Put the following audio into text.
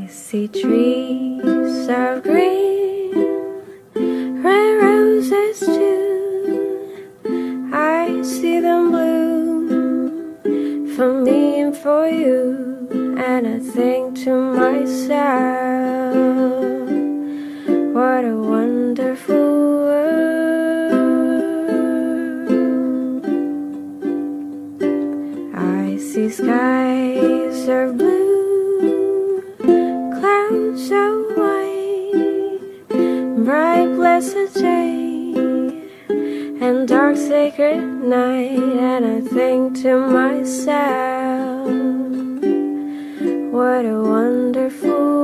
see trees of green, red roses too. I see them bloom for me and for you, and I think to myself, what a wonderful world. I see skies of blue, clouds of white, bright blessed day, and dark sacred night, and I think to myself, what a wonderful